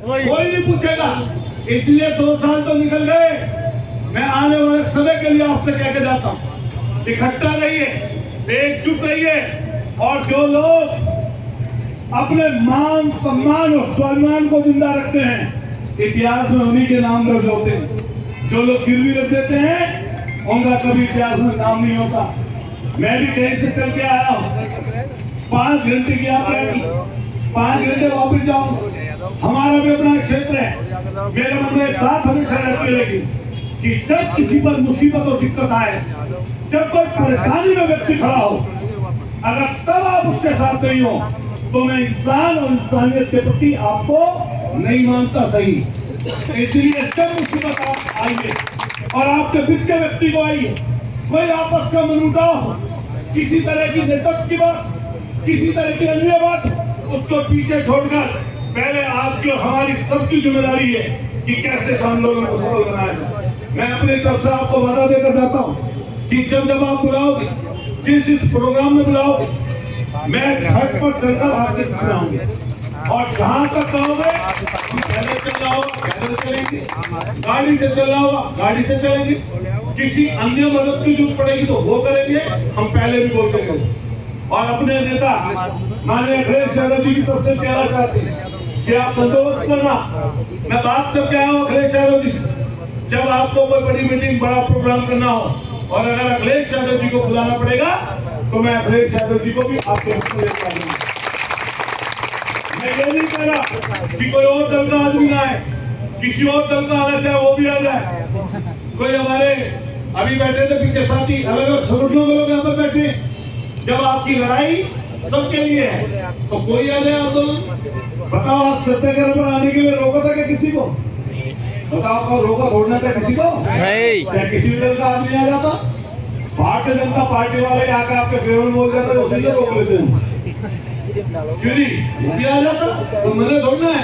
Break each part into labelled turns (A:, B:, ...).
A: कोई नहीं पूछेगा। इसलिए 2 साल तो निकल गए। मैं आने वाले समय के लिए आपसे कह के जाता हूँ, इकट्ठा रहिए, एकजुट रहिए, और जो लोग अपने मान सम्मान और स्वाभिमान को जिंदा रखते हैं, इतिहास में उन्हीं के नाम दर्ज होते हैं। जो लोग गिरवी रख देते हैं, उनका कभी इतिहास में नाम नहीं होता। मैं भी कहीं से चल के आया हूँ, 5 घंटे की यात्रा की, 5 घंटे वापस जाऊँ। हमारा भी अपना क्षेत्र है। मेरे मन में एक बात हमेशा रहती रहेगी कि जब किसी पर मुसीबत और दिक्कत आए, जब कोई परेशानी में व्यक्ति खड़ा हो, अगर तब आप उसके साथ नहीं हो, तो मैं इंसान और इंसानियत के प्रति आपको नहीं मानता सही। इसलिए जब मुसीबत आप आइए और आपके बीच के व्यक्ति को आइए, कोई आपस का मनमुटाव, किसी तरह की नेतृत्व की बात, किसी तरह की अन्य बात, उसको पीछे छोड़कर पहले आपकी और हमारी सबकी जिम्मेदारी है कि कैसे आंदोलन को सफल बनाया जाए। मैं अपनी तरफ से आपको वादा देकर जाता हूँ कि जब आप बुलाओगे, जिस प्रोग्राम में बुलाओगे, मैं घाट पर चलकर आपके पीछे आऊंगे, और जहाँ तक कहोगे पहले चल रहा होगा पैदल चलेंगे, गाड़ी से चल रहा होगा गाड़ी से चलेंगे, किसी अन्य मदद की जरूरत पड़ेगी तो वो करेंगे। हम पहले भी बोलते हैं। और अपने नेता माननीय अखिलेश यादव जी की तरफ से कहना चाहते हैं कि आप बंदोबस्त करना। मैं बात करके आया हूँ अखिलेश यादव जी से, जब आपको कोई बड़ी मीटिंग, बड़ा प्रोग्राम करना हो, और अगर अखिलेश यादव जी को बुलाना पड़ेगा, तो मैं अखिलेश यादव जी को भी आपके मैं ये नहीं कह रहा कि कोई और दल का आदमी ना आए, किसी और दल का आना चाहे वो भी आ जाए। कोई हमारे अभी बैठे थे पीछे साथी, अलग अलग संगठनों के लोग यहाँ पर बैठे। जब आपकी लड़ाई सबके लिए है, तो कोई आ जाए आंदोलन। बताओ, आज सत्याग्रह पर आने के लिए रोका था क्या किसी को? बताओ, रोका छोड़ना था किसी को? नहीं। क्या किसी भी दल का आदमी आ जाता? भारतीय जनता पार्टी वाले आकर आपके फेवर में बोल जाते, उसी को रोक लेते हैं। क्यों नहीं? वो भी आ जाता, तो मैंने छोड़ना है।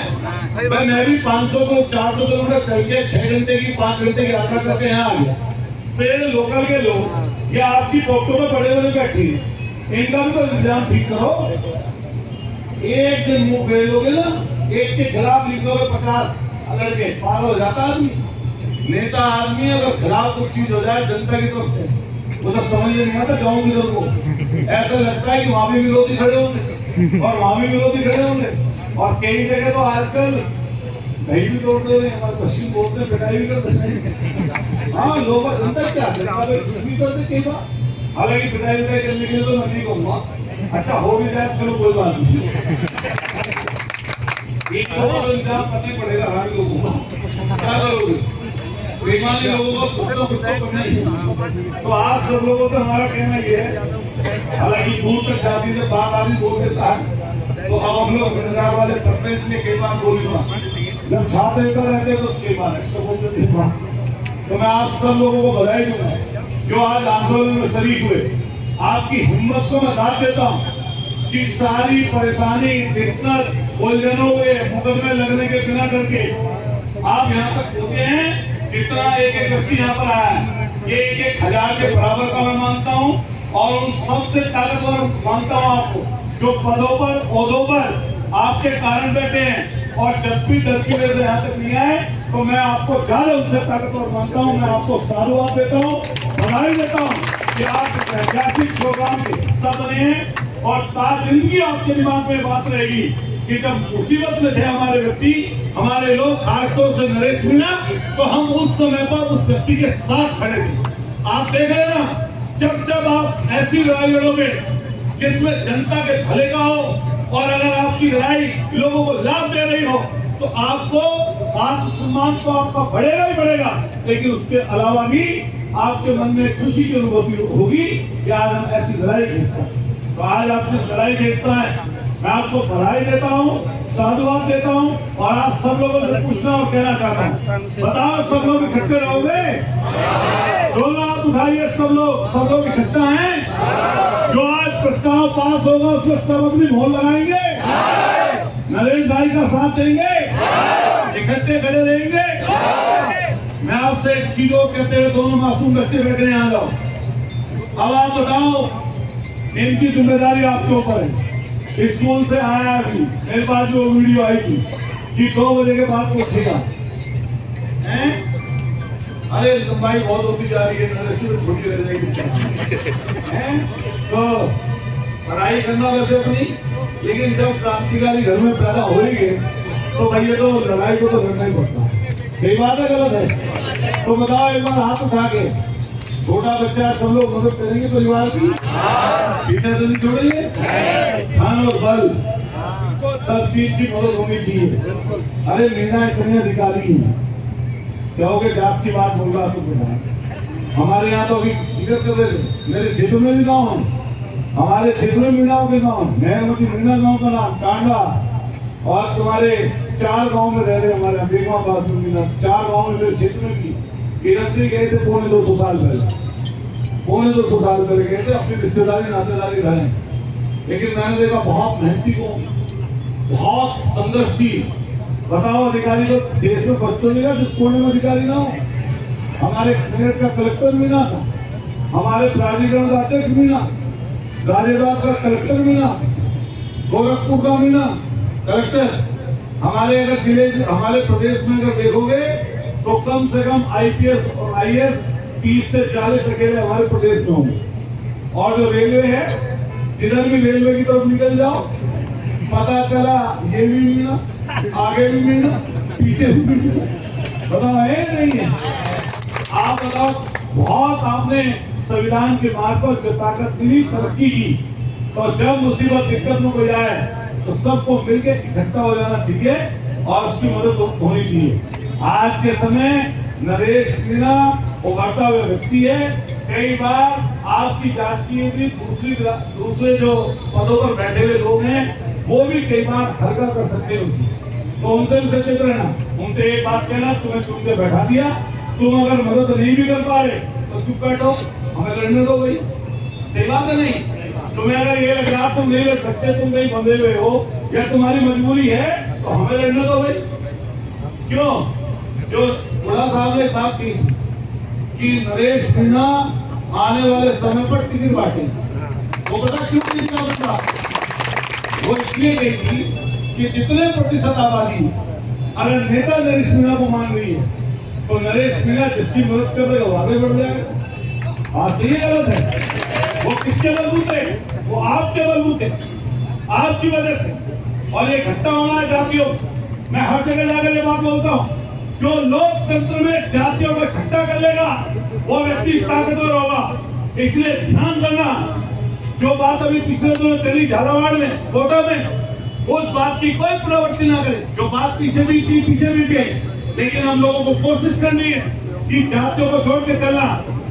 A: मैं भी 500 को 400 किलोमीटर चल के 6 घंटे की 5 घंटे की यात्रा करके यहाँ आ गया। फिर लोकल के लोग या आपकी पोस्टों में बड़े बड़े बैठे हैं, इनका भी तो इंतजाम ठीक करो। एक दिन मुंह फेर लोगे ना, एक के खिलाफ लिखोगे 50 अलग के, पागल हो जाता आदमी। नेता आदमी अगर खिलाफ कुछ चीज हो जाए जनता की तरफ से, उसे समझ नहीं आता गाँव के लोगों को। ऐसा लगता है कि वहां भी विरोधी खड़े होंगे और वहां भी विरोधी खड़े होंगे। और कई जगह तो आजकल दही भी तोड़ दे रहे हैं, हमारे पश्चिम बोलते हैं, पिटाई भी करते हैं। हाँ, लोग जनता क्या कुछ भी करते कई बार। हालांकि पिटाई करने के लिए तो मैं नहीं कहूँगा, अच्छा हो भी जाए चलो कोई बात नहीं। एक तो इंतजाम करना पड़ेगा हर लोगों को, क्या करोगे? बेईमानी लोगों को करना ही। तो आप सब लोगों से हमारा कहना ये है, हालांकि दूर तक जाती से बात आदमी बोल देता है, तो अब हम लोग गुजरात वाले पढ़ने इसलिए कई बार बोली बात, जब छात्र रहते तो कई बार एक्स्ट्रा बोल देते बात। तो मैं आप सब लोगों को बधाई दूंगा जो आज आंदोलन में शरीक हुए। आपकी हिम्मत को मैं दाद देता हूँ कि सारी परेशानी, दिक्कत, उलझनों हुए, मुकदमे लगने के बिना करके आप यहाँ तक पहुंचे हैं। जितना एक एक व्यक्ति यहाँ पर आया है, ये 1,000 के बराबर का मैं मानता हूँ, और उन सबसे ताकतवर मानता हूँ आपको जो पदों पर, ओहदों पर आपके कारण बैठे हैं। और जब भी डर की वजह से यहाँ तक नहीं आए, तो मैं आपको ज्यादा उनसे ताकतवर मानता हूँ। मैं आपको साधुवाद देता हूँ, बधाई देता हूँ कि आप ऐतिहासिक प्रोग्राम के हिस्सा बने हैं। और ताजिंदगी आपके दिमाग में बात रहेगी कि जब मुसीबत में थे हमारे व्यक्ति, हमारे लोग, खासतौर से नरेश मीणा, तो हम उस समय पर उस व्यक्ति के साथ खड़े थे। आप देख रहे ना, जब जब आप ऐसी लड़ाई लड़ोगे जिसमें जनता के भले का हो, और अगर आपकी लड़ाई लोगों को लाभ दे रही हो, तो आपको आत्मसम्मान तो आपका बढ़ेगा ही बढ़ेगा, लेकिन उसके अलावा भी आपके मन में खुशी की अनुभूति होगी कि आज हम ऐसी लड़ाई के हिस्सा। तो आज आप जिस लड़ाई के हिस्सा है, मैं आपको बधाई देता हूँ, साधुवाद देता हूँ। और आप सब लोगों से पूछना और कहना चाहता हूँ, बताओ सब लोग इकट्ठे रहोगे? दोनों हाथ उठाइए, सब लोग इकट्ठा हैं? जो आज प्रस्ताव पास होगा उसमें सब अपनी मोहर लगाएंगे, नरेश भाई का साथ देंगे, इकट्ठे खड़े रहेंगे। मैं आपसे एक चीज कहते हुए, दोनों मासूम बच्चे बैठे यहाँ जाओ, आवाज उठाओ, इनकी जिम्मेदारी आपके ऊपर है। स्कूल से आया अभी मेरे पास जो वीडियो आई थी, कि 2 बजे के बाद पूछेगा हैं? अरे लंबाई बहुत होती जा रही है, यूनिवर्सिटी में छोटी रह जाएगी हैं? तो पढ़ाई करना वैसे अपनी, लेकिन जब क्रांतिकारी घर में पैदा हो ही गए तो भैया तो लड़ाई को तो करना ही पड़ता है। सही बात है गलत है? तो बताओ एक बार हाथ उठा के, छोटा बच्चा सब लोग मदद करेंगे परिवार की, पीछे तो नहीं छोड़ेंगे। धन और बल सब चीज की मदद होनी चाहिए। अरे मीना इतने अधिकारी हैं, कहोगे जात की बात बोल रहा तो हमारे यहाँ तो अभी जिक्र कर रहे थे, मेरे क्षेत्र में भी गाँव है, हमारे क्षेत्र में मीनाओं के गाँव, मेहरमती मीना गाँव का नाम टांडा, और तुम्हारे 4 गाँव में रह रहे हमारे बेगवा बाजू मीना, 4 गाँव में मेरे क्षेत्र में भी इधर से गए थे पौने 200 साल पहले, पौने 200 साल पहले गए थे, अपनी रिश्तेदारी नातेदारी रहे। लेकिन मैंने देखा बहुत मेहनती को, बहुत संघर्षशील। बताओ अधिकारी को देश में बच तो नहीं रहा जिस कोने में अधिकारी ना हो। हमारे कनेक्ट का कलेक्टर मीना था, हमारे प्राधिकरण का अध्यक्ष मीना, गाजियाबाद का कलेक्टर मीना, गोरखपुर का मीना कलेक्टर। हमारे अगर जिले, हमारे प्रदेश में अगर देखोगे तो कम से कम IPS और IAS 30 से 40 अकेले हमारे प्रदेश में होंगे। और जो रेलवे है, जिधर भी रेलवे की तरफ निकल जाओ पता चला ये भी मीना, आगे भी मीना, पीछे भी मीना। बताओ है नहीं है? आप बताओ, बहुत आपने संविधान के मार्ग पर जो ताकत मिली, तरक्की की, तो जब मुसीबत दिक्कत में कोई आए तो सबको मिलकर इकट्ठा हो जाना चाहिए और उसकी मदद होनी चाहिए। आज के समय नरेश मीना उभरता हुआ व्यक्ति है। कई बार आपकी जाति भी दूसरे जो पदों पर बैठे हुए लोग हैं वो भी कई बार हल्का कर सकते हैं उसे, तो उनसे भी सचेत रहना। उनसे एक बात कहना, तुम्हें चुन के बैठा दिया, तुम अगर मदद नहीं भी कर पा रहे तो चुप बैठो, हमें लड़ने दो भाई। सही बात है नहीं? तुम्हें अगर ये लग रहा तुम नहीं लड़ सकते, तुम कहीं बंधे हुए हो या तुम्हारी मजबूरी है, तो हमें लड़ने दो भाई। क्यों? जो बड़ा साहब ने बात की कि नरेश मीना आने वाले समय पर टिकट बांटे, वो पता क्यों नहीं था? वो इसलिए गई थी कि जितने प्रतिशत आबादी अगर नेता नरेश मीना को मान रही है तो नरेश मीना जिसकी मदद कर रहे हो आगे बढ़ जाएगा। हाँ, सही गलत है? वो किसके बलबूते? वो आपके बलबूते, आपकी वजह से। और ये इकट्ठा होना है जातियों। मैं हर जगह जाकर ये बात बोलता हूँ, जो लोकतंत्र में जातियों को इकट्ठा कर लेगा वो व्यक्ति ताकतवर होगा। इसलिए ध्यान देना, जो बात अभी पिछले दिनों चली झालावाड़ में, कोटा में, उस बात की कोई पुनरावृत्ति ना करे। जो बात पीछे भी की, पीछे भी गई, लेकिन हम लोगों को कोशिश करनी है कि जातियों को छोड़ के चलना,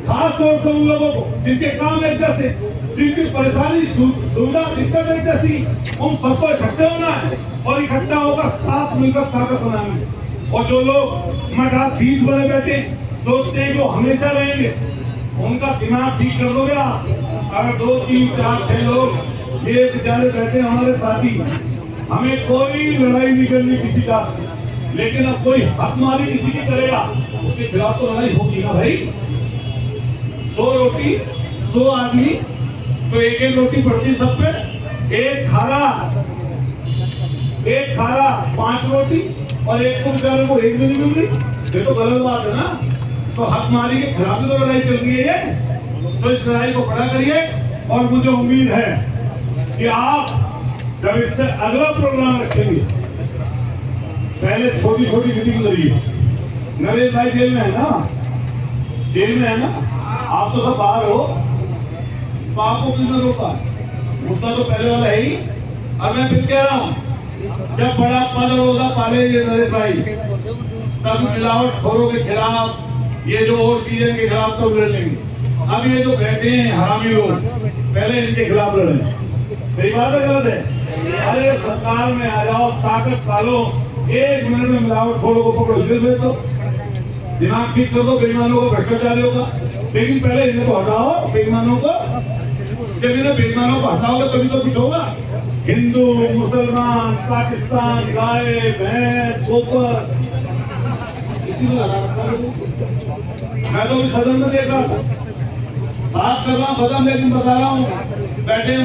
A: खास तौर से उन लोगों को जिनके काम एक जैसे, जिनकी परेशानी दुविधा दिक्कत एक जैसी, उन सबको इकट्ठे होना है और इकट्ठा होकर साथ मिलकर ताकत बनानी। और जो लोग रात 20 बजे बैठे सोचते हैं वो हमेशा रहेंगे, उनका दिमाग ठीक कर दोगे आप। अगर 2, 3, 4, 6 लोग ये बेचारे बैठे हमारे साथी, हमें कोई लड़ाई नहीं करनी किसी का, लेकिन अब कोई हकमारी किसी की करेगा उसके खिलाफ तो लड़ाई होगी ना भाई। 100 रोटी 100 आदमी तो एक रोटी पड़ती सब पे, एक खारा 5 रोटी और एक को बेचारे को एक भी नहीं मिल रही, ये तो गलत बात है ना। तो हकमारी के खिलाफ तो लड़ाई चल रही है ये, तो इस लड़ाई को बड़ा करिए। और मुझे उम्मीद है कि आप जब इससे अगला प्रोग्राम रखेंगे, पहले छोटी छोटी मीटिंग करिए। नरेश भाई जेल में है ना, जेल में है ना, आप तो सब बाहर हो, तो आपको किसने रोका? मुद्दा तो पहले वाला है ही। और मैं फिर कह रहा हूँ, जब बड़ा पद होगा पालेंगे नरेश भाई, तब मिलावटखोरों के खिलाफ, ये जो और चीजें के खिलाफ तो लड़ लेंगे। अब ये जो बैठे हैं हरामी लोग, पहले इनके खिलाफ लड़े। सही बात है गलत है? अरे सरकार में आ जाओ, ताकत पालो, 1 मिनट में मिलावटखोरों को पकड़ो, जेल भेज दो, दिमाग ठीक कर दो बेईमानों को, भ्रष्टाचारियों का। लेकिन पहले इन्हें को हटाओ, बेईमानों को। जब इन्हें बेईमानों को हटाओगे तभी तो कुछ होगा। हिंदू, मुसलमान, पाकिस्तान, गाय, भैंस, गोबर, इसी में लगा रखा है। मैं तो सदन में देख रहा था, बात कर रहा हूँ, बता, लेकिन बता रहा हूँ बैठे